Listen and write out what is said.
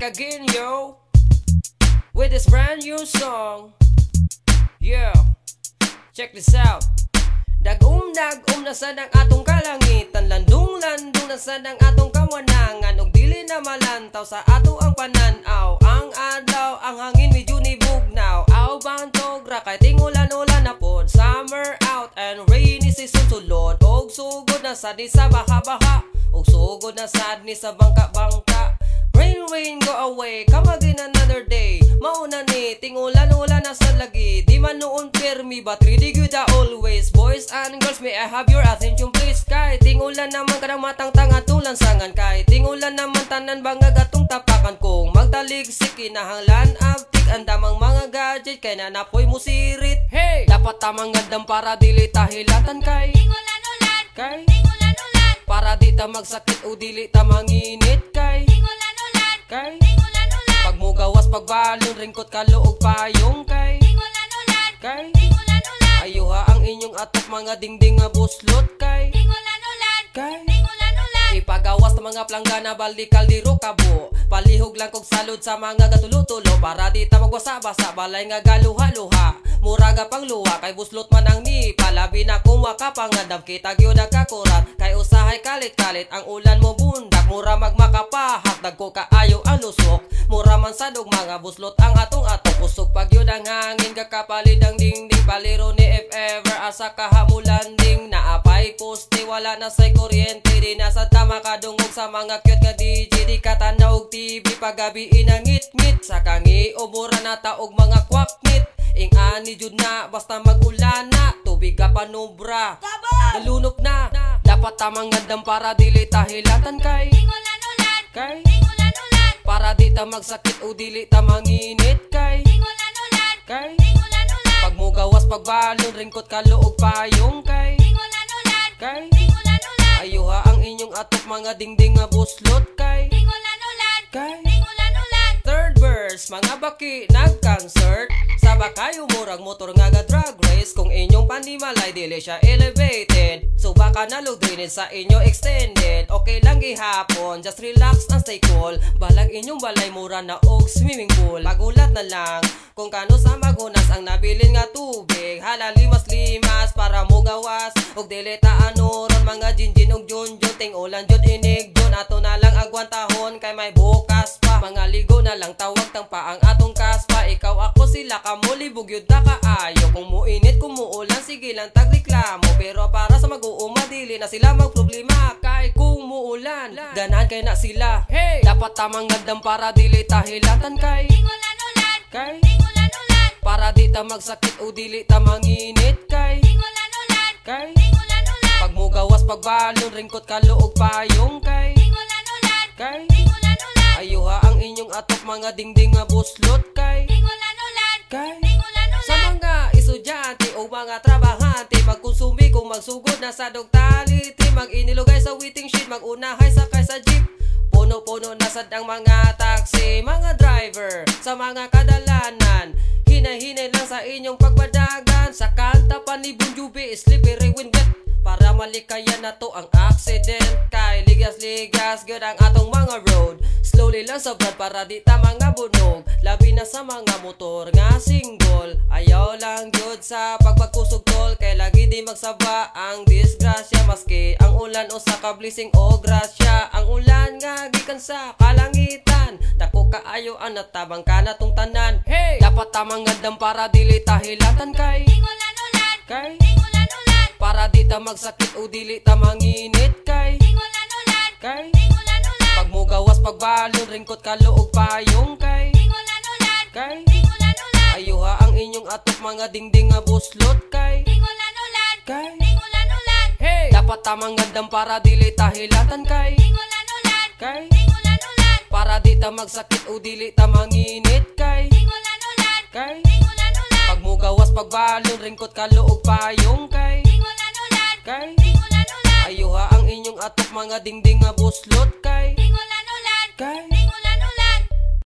again, yo, with this brand new song. Yeah, check this out. Dagum na sad ang atong kalangitan, landung na sad ang atong kawanangan, ug dili na malantaw sa ato ang pananaw. Ang adlaw, ang hangin medyo nibugnaw, aw bantog ra kay tingulan-ulan na pod. Summer out and rainy season sulod, og sugod na sad ni sa baha-baha, og sugod na sad ni sa bangka-bangka. Rain, go away, come again another day. Mauna ni, tingulan-ulan na sa lagi. Di man noon permi, but really good always. Boys and girls, may I have your attention please. Kay tingulan naman kadang matang tanga tulansangan. Kay tingulan naman tanan bangag atong tapakan. Kung magtaligsik, kinahanglan abtik. Andamang mga gadget, kay nanapoy mo sirit. Hey! Dapat tamang gandang para dili tahilatan. Kay tingulan-ulan, kay tingulan-ulan, para di ta magsakit o dili ta manginit. Kay tingulan-ulan, kay tingulan-ulan, pag mo gawas pagbalon, ringkot kaluog payong. Kay tingulan-ulan, kay tingulan-ulan, ayuha ang inyong atok mga dingding nga buslot. Kay tingulan-ulan, kay tingulan-ulan, ipagawas ta mga planggana baldi kaldiro kabo. Palihog lang kog salud sa mga gatulo-tulo, para di ta magwasa-basa balay nga galuha-luha. Muraga pang luha kay buslot man ang ni palabi na kung makapangandam kita gyud nagkakurat. Kay usahay kalit-kalit ang ulan mo bundak, mura magmakapahak dagko kaayo ang lusok. Mura man sadog mga buslot ang atong atok, usog pag yun ang hangin kakapalid ang dingding. Paliro ni if ever asa kahamulanding, naapay poste wala na say kuryente. Di nasa tama kadungog sa mga cute nga DJ, di katanaw TV paggabi inangit-ngit. Sa kangi o mura na taog mga kwaknit, ing ani jud na basta mag-ulan na, tubig ka panubra nalunok na. Dapat tamang gandam para dili tahilatan. Kay tingulan-ulan, kay tingulan-ulan, para di ta magsakit o dili ta manginit. Kay tingulan-ulan, kay tingulan-ulan, pag mo gawas pagbalon, ringkot kaluog payong. Kay tingulan-ulan, kay tingulan-ulan, ayuha ang inyong atok mga dingding nga buslot. Kay tingulan-ulan, kay tingulan-ulan, third verse, mga baki nag-concert. Saba kayo murag motor nga ga drag race, kung inyong panimalay dili siya elevated. So baka nalugdinin sa inyo extended. Okay lang gihapon, just relax and stay cool. Balag inyong balay mura na og swimming pool. Pagulat na lang kung kano sa magunas ang nabilin nga tubig. Hala limas-limas para mo gawas, og dili ta ano ron mga jinjin og junjun. Ting ulan jud inig jud, ato na lang agwantahon kay may bukas pa. Mga ligo na lang tawag tang pa ang atong kaspa. Ikaw ako sila kamuli bugyod na kaayo. Kung muinit kung muulan sige lang tagreklamo, pero para sa mag-uuma dili na sila magproblema. Kay kung muulan ganahan kay na sila. Hey! Dapat tamang gandam para dili tahilatan. Kay tingulan-ulan, kay tingulan-ulan, para di ta magsakit o dili ta manginit. Kay tingulan-ulan, kay tingulan-ulan, pag mo gawas pagbalon, ringkot kaluog payong. Kay tingulan-ulan, kay tingulan-ulan, ayuha ang inyong atok mga dingding nga buslot. Kay tingulan-ulan, kay tingulan-ulan, sa mga estudyante o mga trabahante, magkonsumi kung magsugod na sa dogtality. Mag-inilugay sa waiting sheet, mag-unahay sakay sa jeep. Puno-puno na sad ang mga taxi, mga driver sa mga kadalanan. Hinay-hinay lang sa inyong pagbadagan, sa kanta pa ni Bon Jovi, slippery when wet, para malikayan na to ang accident. Kay ligas-ligas good ang atong mga road, slowly lang sa brad para di ta mga bunog. Labi na sa mga motor nga single, ayaw lang jud sa pagpagkusog tol. Kay lagi di magsaba ang disgrasya, maski ang ulan o sa kablising o grasya. Ang ulan nga gikan sa kalangitan, dako kaayo ang natabang ka na tong tanan. Hey! Dapat tamang gandam para dili tahilatan. Kay tingulan-ulan, kay tingulan-ulan, para di ta magsakit o dili ta manginit. Kay tingulan-ulan, kay tingulan-ulan, pag mo gawas pagbalon, ringkot kaluog payong. Kay tingulan-ulan, kay tingulan-ulan, ayuha ang inyong atok mga dingding nga buslot. Kay tingulan-ulan, kay tingulan-ulan, hey! Dapat tamang gandam para dili tahilatan. Kay tingulan-ulan, kay tingulan-ulan, para di ta magsakit o dili ta manginit. Kay tingulan-ulan, kay tingulan-ulan, pag mo gawas pagbalon, ringkot kaluog payong. Kay tingulan-ulan, kay tingulan-ulan, ayuha ang inyong atok mga dingding nga buslot. Kay tingulan-ulan, kay tingulan-ulan,